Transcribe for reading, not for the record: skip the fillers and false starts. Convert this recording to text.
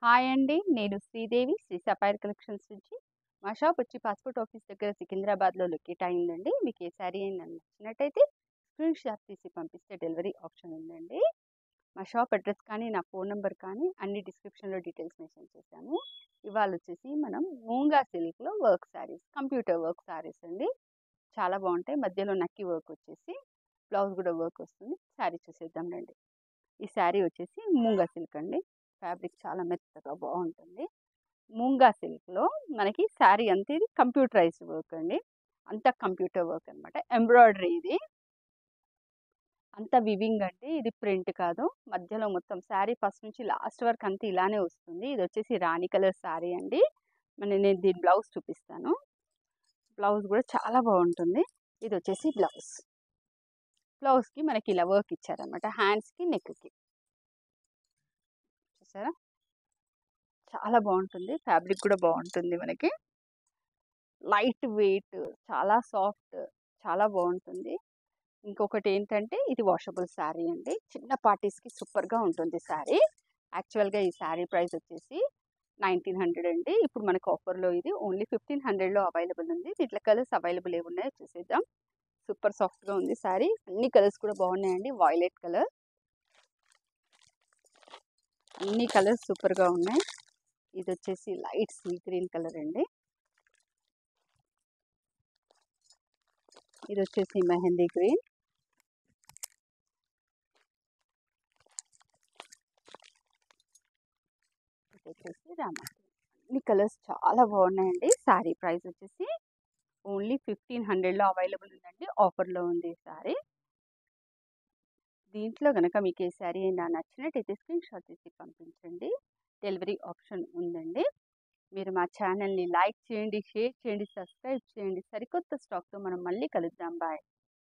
Hi అండి. నేను Sridevi Shri sapphire collections నుంచి. మా షాప్ వచ్చి పాస్పోర్ట్ ఆఫీస్ దగ్గర సికింద్రాబాద్‌లో లొకేట్ అయిందండి. మీకు ఏ శారీ అయినా నచ్చినట్టయితే స్క్రీన్ షాట్ తీసి పంపిస్తే డెలివరీ ఆప్షన్ ఉందండి. మా షాప్ అడ్రస్ కానీ, నా ఫోన్ నంబర్ కానీ అన్ని డిస్క్రిప్షన్‌లో డీటెయిల్స్ మెన్షన్ చేశాను. ఇవాళ వచ్చేసి మనం మూంగా సిల్క్‌లో work saris, computer work saris అండి. చాలా బాగుంటాయి. మధ్యలో నక్కి వర్క్ వచ్చేసి బ్లౌజ్ కూడా వర్క్ వస్తుంది. శారీ చూసేద్దాం రండి. ఈ శారీ వచ్చేసి మూంగా సిల్క్ అండి. ఫ్యాబ్రిక్ చాలా మెత్తగా బాగుంటుంది. మూంగా సిల్క్లో మనకి శారీ అంతా ఇది కంప్యూటరైజ్డ్ వర్క్ అండి. అంతా కంప్యూటర్ వర్క్ అనమాట. ఎంబ్రాయిడరీ ఇది అంతా వివింగ్ అండి. ఇది ప్రింట్ కాదు. మధ్యలో మొత్తం శారీ ఫస్ట్ నుంచి లాస్ట్ వరకు అంతా ఇలానే వస్తుంది. ఇది వచ్చేసి రాణి కలర్ శారీ అండి. నేను దీని బ్లౌజ్ చూపిస్తాను. బ్లౌజ్ కూడా చాలా బాగుంటుంది. ఇది వచ్చేసి బ్లౌజ్. బ్లౌజ్కి మనకి ఇలా వర్క్ ఇచ్చారనమాట. హ్యాండ్స్కి, నెక్కి. చూసారా, చాలా బాగుంటుంది. ఫ్యాబ్రిక్ కూడా బాగుంటుంది. మనకి లైట్ వెయిట్, చాలా సాఫ్ట్, చాలా బాగుంటుంది. ఇంకొకటి ఏంటంటే ఇది వాషబుల్ శారీ అండి. చిన్న పార్టీస్కి సూపర్గా ఉంటుంది శారీ. యాక్చువల్గా ఈ శారీ ప్రైస్ వచ్చేసి 1900 అండి. ఇప్పుడు మనకు ఆఫర్లో ఇది ఓన్లీ 1500లో అవైలబుల్ ఉంది. దీంట్లో కలర్స్ అవైలబుల్ ఏమున్నాయో చూసేద్దాం. సూపర్ సాఫ్ట్గా ఉంది శారీ. అన్ని కలర్స్ కూడా బాగున్నాయండి. వైలెట్ కలర్, అన్ని కలర్స్ సూపర్గా ఉన్నాయి. ఇది వచ్చేసి లైట్ సీ గ్రీన్ కలర్ అండి. ఇది వచ్చేసి మెహందీ గ్రీన్. ఇది వచ్చేసి రామా. అన్ని కలర్స్ చాలా బాగున్నాయండి. శారీ ప్రైస్ వచ్చేసి ఓన్లీ 1500లో అవైలబుల్ ఉందండి. ఆఫర్లో ఉంది శారీ. దీంట్లో కనుక మీకు ఏ శారీ అయినా నచ్చినట్టయితే స్క్రీన్ షాట్ తీసి పంపించండి. డెలివరీ ఆప్షన్ ఉందండి. మీరు మా ఛానల్ని లైక్ చేయండి, షేర్ చేయండి, సబ్స్క్రైబ్ చేయండి. సరికొత్త స్టాక్తో మనం మళ్ళీ కలుద్దాం. బాయ్.